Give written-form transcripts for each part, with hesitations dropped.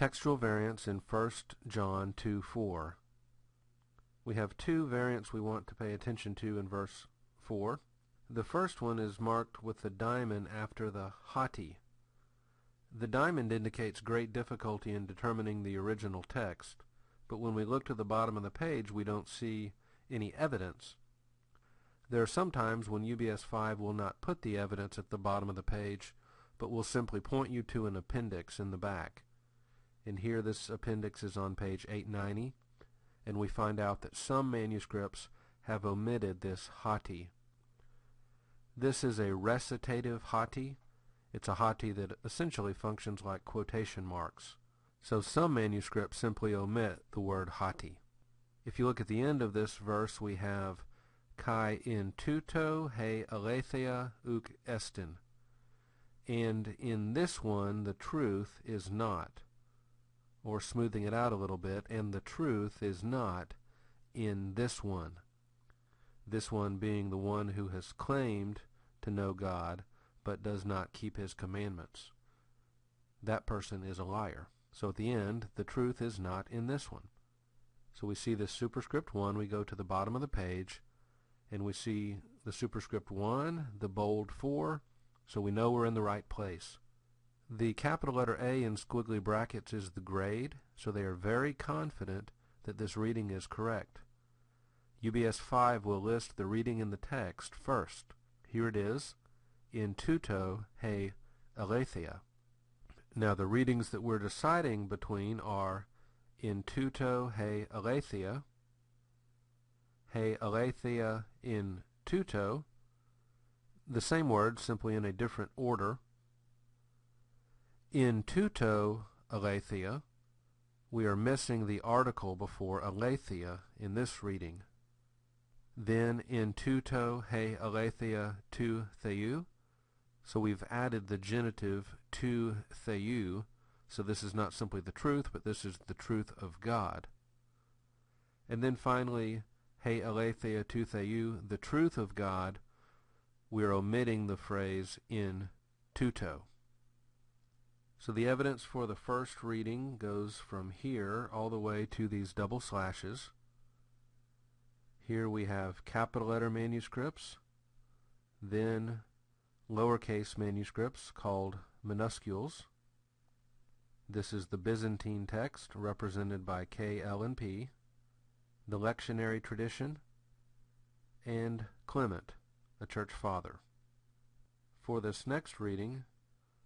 Textual variants in 1 John 2:4. We have two variants we want to pay attention to in verse 4. The first one is marked with the diamond after the hati. The diamond indicates great difficulty in determining the original text, but when we look to the bottom of the page we don't see any evidence. There are some times when UBS5 will not put the evidence at the bottom of the page, but will simply point you to an appendix in the back. And here this appendix is on page 890, and we find out that some manuscripts have omitted this hati. This is a recitative hati. It's a hati that essentially functions like quotation marks. So some manuscripts simply omit the word hati. If you look at the end of this verse, we have kai in tuto he aletheia uk estin. And in this one, the truth is not. Or smoothing it out a little bit, and the truth is not in this one. This one being the one who has claimed to know God, but does not keep His commandments. That person is a liar. So at the end, the truth is not in this one. So we see this superscript 1, we go to the bottom of the page, and we see the superscript 1, the bold 4, so we know we're in the right place. The capital letter A in squiggly brackets is the grade, so they are very confident that this reading is correct. UBS5 will list the reading in the text first. Here it is, in tuto he aletheia. Now the readings that we're deciding between are in tuto he aletheia in tuto, the same word, simply in a different order. In tuto aletheia, we are missing the article before aletheia in this reading. Then in tuto he aletheia tu theou, so we've added the genitive tu theou, so this is not simply the truth, but this is the truth of God. And then finally, he aletheia tu theou, the truth of God, we're omitting the phrase in tuto. So the evidence for the first reading goes from here all the way to these double slashes. Here we have capital letter manuscripts, then lowercase manuscripts called minuscules. This is the Byzantine text represented by K, L, and P, the lectionary tradition, and Clement, a church father. For this next reading,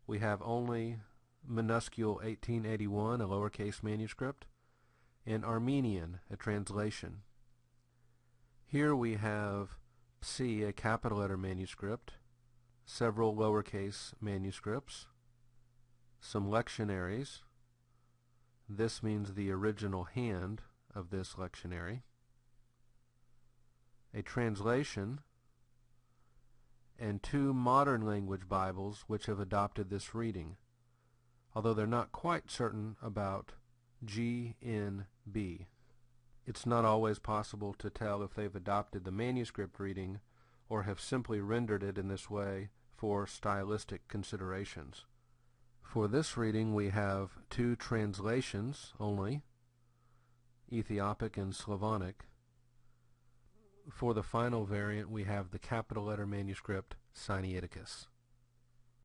we have only minuscule 1881, a lowercase manuscript, and Armenian, a translation. Here we have Psi, a capital letter manuscript, several lowercase manuscripts, some lectionaries. This means the original hand of this lectionary, a translation, and two modern language Bibles which have adopted this reading, although they're not quite certain about GNB. It's not always possible to tell if they've adopted the manuscript reading or have simply rendered it in this way for stylistic considerations. For this reading we have two translations only, Ethiopic and Slavonic. For the final variant we have the capital letter manuscript Sinaiticus.